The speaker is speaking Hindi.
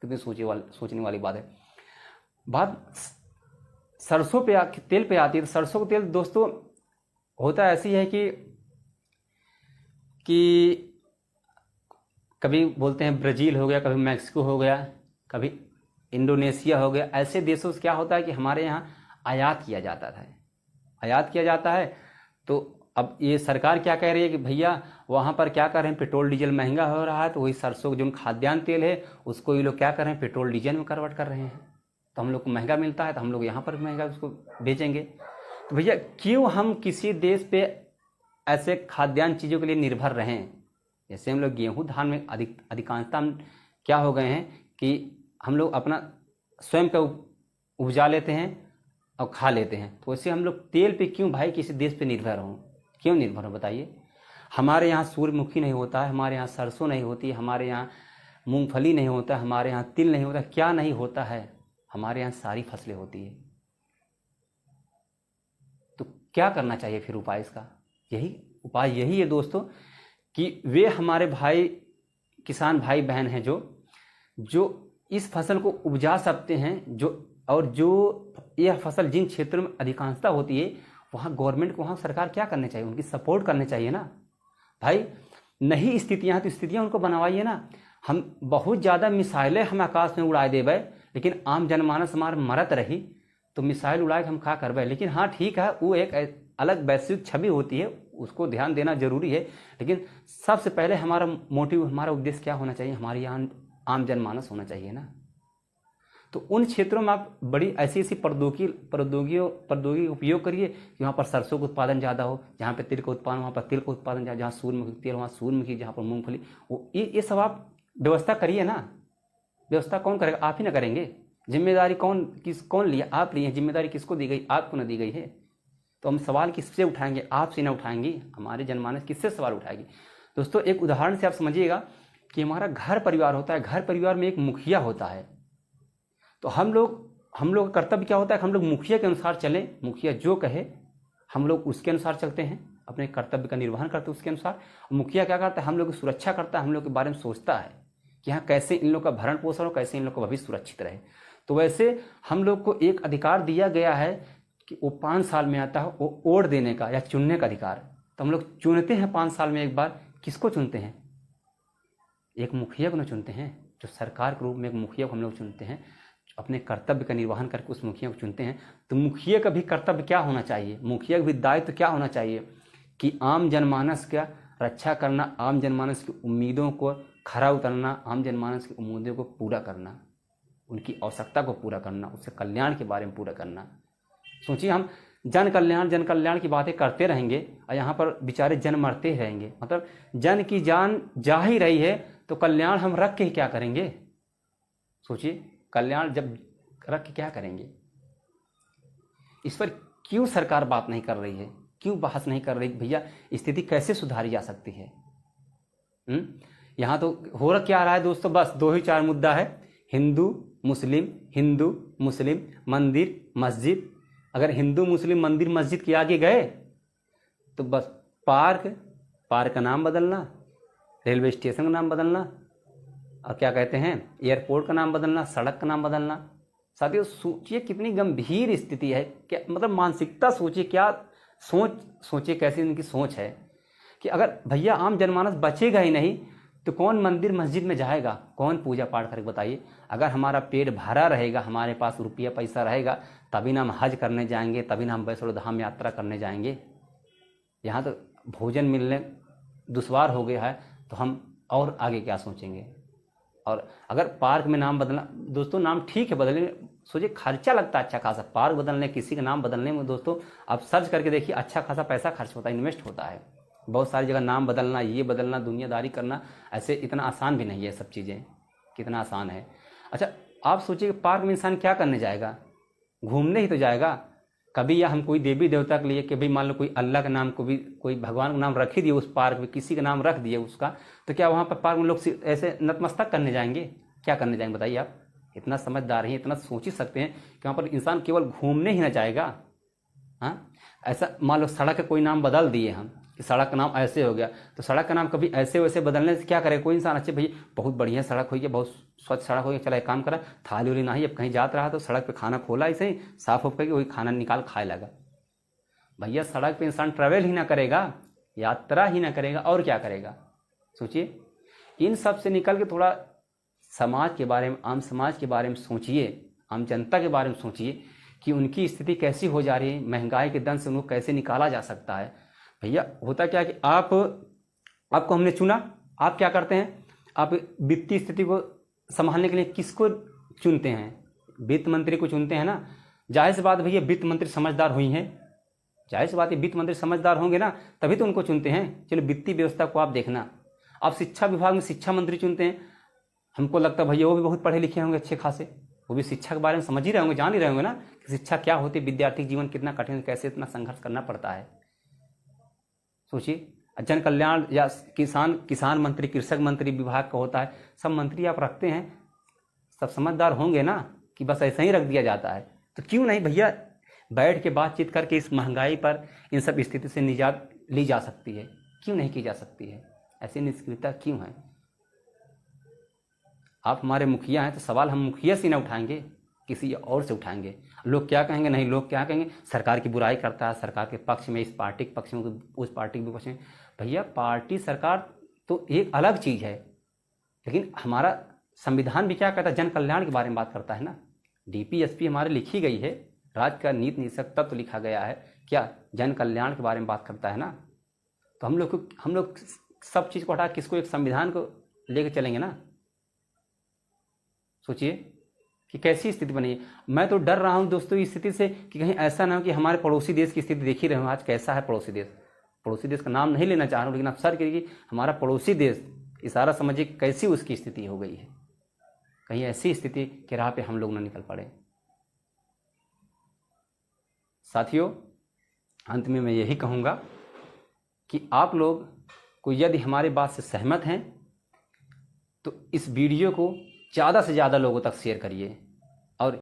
कितनी सोचने वाली बात है। बात सरसों पे तेल पे आती है। तो सरसों का तेल दोस्तों होता ऐसी है कि कभी बोलते हैं ब्राज़ील हो गया, कभी मैक्सिको हो गया, कभी इंडोनेशिया हो गया, ऐसे देशों से क्या होता है कि हमारे यहाँ आयात किया जाता है। तो अब ये सरकार क्या कह रही है कि भैया वहाँ पर क्या कर रहे हैं, पेट्रोल डीजल महंगा हो रहा है, तो वही सरसों जो खाद्यान्न तेल है उसको ये लोग क्या कर रहे हैं, पेट्रोल डीजल में कन्वर्ट कर रहे हैं। तो हम लोग को महंगा मिलता है, तो हम लोग यहाँ पर महंगा उसको बेचेंगे। तो भैया क्यों हम किसी देश पे ऐसे खाद्यान्न चीज़ों के लिए निर्भर रहें। जैसे हम लोग गेहूँ धान में अधिकांशता क्या हो गए हैं कि हम लोग अपना स्वयं का उपजा लेते हैं और खा लेते हैं। तो वैसे हम लोग तेल पे क्यों भाई किसी देश पे निर्भर हों, क्यों निर्भर हो बताइए। हमारे यहाँ सूर्यमुखी नहीं होता है, हमारे यहाँ सरसों नहीं होती, हमारे यहाँ मूंगफली नहीं होता, हमारे यहाँ तिल नहीं होता, क्या नहीं होता है, हमारे यहाँ सारी फसलें होती है। तो क्या करना चाहिए फिर उपाय इसका? उपाय यही है दोस्तों कि वे हमारे भाई किसान भाई बहन हैं जो इस फसल को उपजा सकते हैं, जो यह फसल जिन क्षेत्रों में अधिकांशता होती है वहाँ गवर्नमेंट को, वहाँ सरकार क्या करने चाहिए, उनकी सपोर्ट करने चाहिए ना भाई। नहीं स्थितियाँ तो स्थितियाँ उनको बनवाइए ना। हम बहुत ज़्यादा मिसाइलें हम आकाश में उड़ा देवे, लेकिन आम जनमानस हमारे मरत रही तो मिसाइल उड़ा के हम क्या करवे। लेकिन हाँ ठीक है, वो एक अलग वैश्विक छवि होती है, उसको ध्यान देना जरूरी है। लेकिन सबसे पहले हमारा मोटिव, हमारा उद्देश्य क्या होना चाहिए, हमारे यहाँ आम जनमानस होना चाहिए ना। तो उन क्षेत्रों में आप बड़ी ऐसी प्रौद्योगिकी उपयोग करिए कि वहाँ पर सरसों का उत्पादन ज़्यादा हो, जहाँ पे तिल का उत्पादन वहाँ पर तिल का उत्पादन ज़्यादा, जहाँ सूर्यमुखी तेल वहाँ सूर्यमुखी, जहाँ पर मूंगफली, वो ये सब आप व्यवस्था करिए ना। व्यवस्था कौन करेगा, आप ही ना करेंगे। जिम्मेदारी कौन लिया, आप लिए। जिम्मेदारी किसको दी गई, आपको ना दी गई है। तो हम सवाल किससे उठाएंगे, आपसे ना उठाएंगे, हमारे जनमानस किससे सवाल उठाएगी। दोस्तों एक उदाहरण से आप समझिएगा कि हमारा घर परिवार होता है, घर परिवार में एक मुखिया होता है। तो हम लोग का कर्तव्य क्या होता है कि हम लोग मुखिया के अनुसार चलें, मुखिया जो कहे हम लोग उसके अनुसार चलते हैं, अपने कर्तव्य का निर्वहन करते हैं उसके अनुसार। मुखिया क्या करता है, हम लोग की सुरक्षा करता है, हम लोग के बारे में सोचता है कि हाँ कैसे इन लोग का भरण पोषण हो, कैसे इन लोग का भविष्य सुरक्षित रहे। तो वैसे हम लोग को एक अधिकार दिया गया है कि वो 5 साल में आता है, वो वोट देने का या चुनने का अधिकार। तो हम लोग चुनते हैं 5 साल में एक बार। किसको चुनते हैं, एक मुखिया को ना चुनते हैं, जो सरकार के रूप में एक मुखिया को हम लोग चुनते हैं, अपने कर्तव्य का निर्वहन करके उस मुखिया को चुनते हैं। तो मुखिया का भी कर्तव्य क्या होना चाहिए, मुखिया का भी दायित्व क्या होना चाहिए कि आम जनमानस का रक्षा करना, आम जनमानस की उम्मीदों को खरा उतरना, आम जनमानस की उम्मीदों को पूरा करना, उनकी आवश्यकता को पूरा करना, उसके कल्याण के बारे में पूरा करना। सोचिए हम जन कल्याण की बातें करते रहेंगे और यहाँ पर बेचारे जन मरते रहेंगे। मतलब जन की जान जा ही रही है तो कल्याण हम रख के क्या करेंगे। सोचिए कल्याण जब रख के क्या करेंगे। इस पर क्यों सरकार बात नहीं कर रही है, क्यों बहस नहीं कर रही भैया स्थिति कैसे सुधारी जा सकती है। यहाँ तो हो क्या रहा है दोस्तों, बस 2 ही 4 मुद्दा है, हिंदू मुस्लिम मंदिर मस्जिद। अगर हिंदू मुस्लिम मंदिर मस्जिद के आगे गए तो बस पार्क का नाम बदलना, रेलवे स्टेशन का नाम बदलना, और क्या कहते हैं एयरपोर्ट का नाम बदलना, सड़क का नाम बदलना। साथियों सोचिए कितनी गंभीर स्थिति है, क्या मतलब मानसिकता सोचिए, क्या सोचिए कैसी इनकी सोच है कि अगर भैया आम जनमानस बचेगा ही नहीं तो कौन मंदिर मस्जिद में जाएगा, कौन पूजा पाठ करेगा बताइए। अगर हमारा पेट भरा रहेगा, हमारे पास रुपया पैसा रहेगा, तभी ना हम हज करने जाएंगे, तभी ना हम वैष्णो धाम यात्रा करने जाएंगे। यहाँ तो भोजन मिलने दुश्वार हो गया है तो हम और आगे क्या सोचेंगे। और अगर पार्क में नाम बदलना, दोस्तों नाम ठीक है बदलने, सोचिए खर्चा लगता है अच्छा खासा पार्क बदलने, किसी का नाम बदलने में। दोस्तों आप सर्च करके देखिए अच्छा खासा पैसा खर्च होता है, इन्वेस्ट होता है। बहुत सारी जगह नाम बदलना, ये बदलना, दुनियादारी करना, ऐसे इतना आसान भी नहीं है सब चीज़ें, कितना आसान है। अच्छा आप सोचिए पार्क में इंसान क्या करने जाएगा, घूमने ही तो जाएगा। कभी या हम कोई देवी देवता के लिए कि भाई मान लो कोई अल्लाह का नाम को भी, कोई भगवान का नाम रख ही दिए उस पार्क में, किसी का नाम रख दिए उसका, तो क्या वहाँ पर पार्क में लोग ऐसे नतमस्तक करने जाएंगे, क्या करने जाएंगे बताइए आप। इतना समझदार हैं, इतना सोच ही सकते हैं कि वहाँ पर इंसान केवल घूमने ही ना जाएगा। हाँ ऐसा मान लो सड़क का कोई नाम बदल दिए हम, कि सड़क का नाम ऐसे हो गया, तो सड़क का नाम कभी ऐसे वैसे बदलने से क्या करेगा कोई इंसान। अच्छे भैया बहुत बढ़िया सड़क हो गई, बहुत स्वच्छ सड़क हो गई, चला एक काम करा, थाली उली नहीं, अब कहीं जात रहा तो सड़क पे खाना खोला ऐसे ही साफ होकर वही खाना निकाल खाए लगा। भैया सड़क पे इंसान ट्रैवल ही ना करेगा, यात्रा ही ना करेगा, और क्या करेगा। सोचिए, इन सब से निकल के थोड़ा समाज के बारे में, आम समाज के बारे में सोचिए, आम जनता के बारे में सोचिए कि उनकी स्थिति कैसी हो जा रही है, महंगाई के दंश से उनको कैसे निकाला जा सकता है। भैया होता क्या कि आपको हमने चुना, आप क्या करते हैं, आप वित्तीय स्थिति को संभालने के लिए किसको चुनते हैं, वित्त मंत्री को चुनते हैं ना। जाहिर सी बात भैया वित्त मंत्री समझदार हुई हैं, जाहिर सी बात है वित्त मंत्री समझदार होंगे ना, तभी तो उनको चुनते हैं। चलो वित्तीय व्यवस्था को आप देखना, आप शिक्षा विभाग में शिक्षा मंत्री चुनते हैं, हमको लगता है भैया वो भी बहुत पढ़े लिखे होंगे अच्छे खासे, वो भी शिक्षा के बारे में समझ ही रहे होंगे, जान ही रहे होंगे ना कि शिक्षा क्या होती है, विद्यार्थी जीवन कितना कठिन, कैसे इतना संघर्ष करना पड़ता है। सोचिए, जन कल्याण या किसान मंत्री, कृषक मंत्री विभाग का होता है, सब मंत्री आप रखते हैं, सब समझदार होंगे ना कि बस ऐसा ही रख दिया जाता है। तो क्यों नहीं भैया बैठ के बातचीत करके इस महंगाई पर, इन सब स्थिति से निजात ली जा सकती है, क्यों नहीं की जा सकती है। ऐसी निष्क्रियता क्यों है। आप हमारे मुखिया हैं तो सवाल हम मुखिया से न उठाएंगे, किसी और से उठाएंगे। लोग क्या कहेंगे, नहीं लोग क्या कहेंगे, सरकार की बुराई करता है, सरकार के पक्ष में, इस पार्टी के पक्ष में, उस पार्टी के पक्ष में। भैया पार्टी सरकार तो एक अलग चीज़ है, लेकिन हमारा संविधान भी क्या कहता है, जन कल्याण के बारे में बात करता है ना। DPSP हमारे लिखी गई है, राज्य का नीति निदेशक तत्व लिखा गया है, क्या जन कल्याण के बारे में बात करता है ना। तो हम लोग सब चीज़ को हटा किसको, एक संविधान को लेकर चलेंगे ना। सोचिए कि कैसी स्थिति बनी है। मैं तो डर रहा हूं दोस्तों इस स्थिति से कि कहीं ऐसा ना हो कि हमारे पड़ोसी देश की स्थिति देख ही रहे हो आज कैसा है पड़ोसी देश। पड़ोसी देश का नाम नहीं लेना चाह रहा हूं, लेकिन आप सर करिए हमारा पड़ोसी देश, इशारा समझिए कैसी उसकी स्थिति हो गई है। कहीं ऐसी स्थिति के राह पे हम लोग ना निकल पड़े। साथियों, अंत में मैं यही कहूँगा कि आप लोग को यदि हमारे बात से सहमत हैं तो इस वीडियो को ज़्यादा से ज़्यादा लोगों तक शेयर करिए।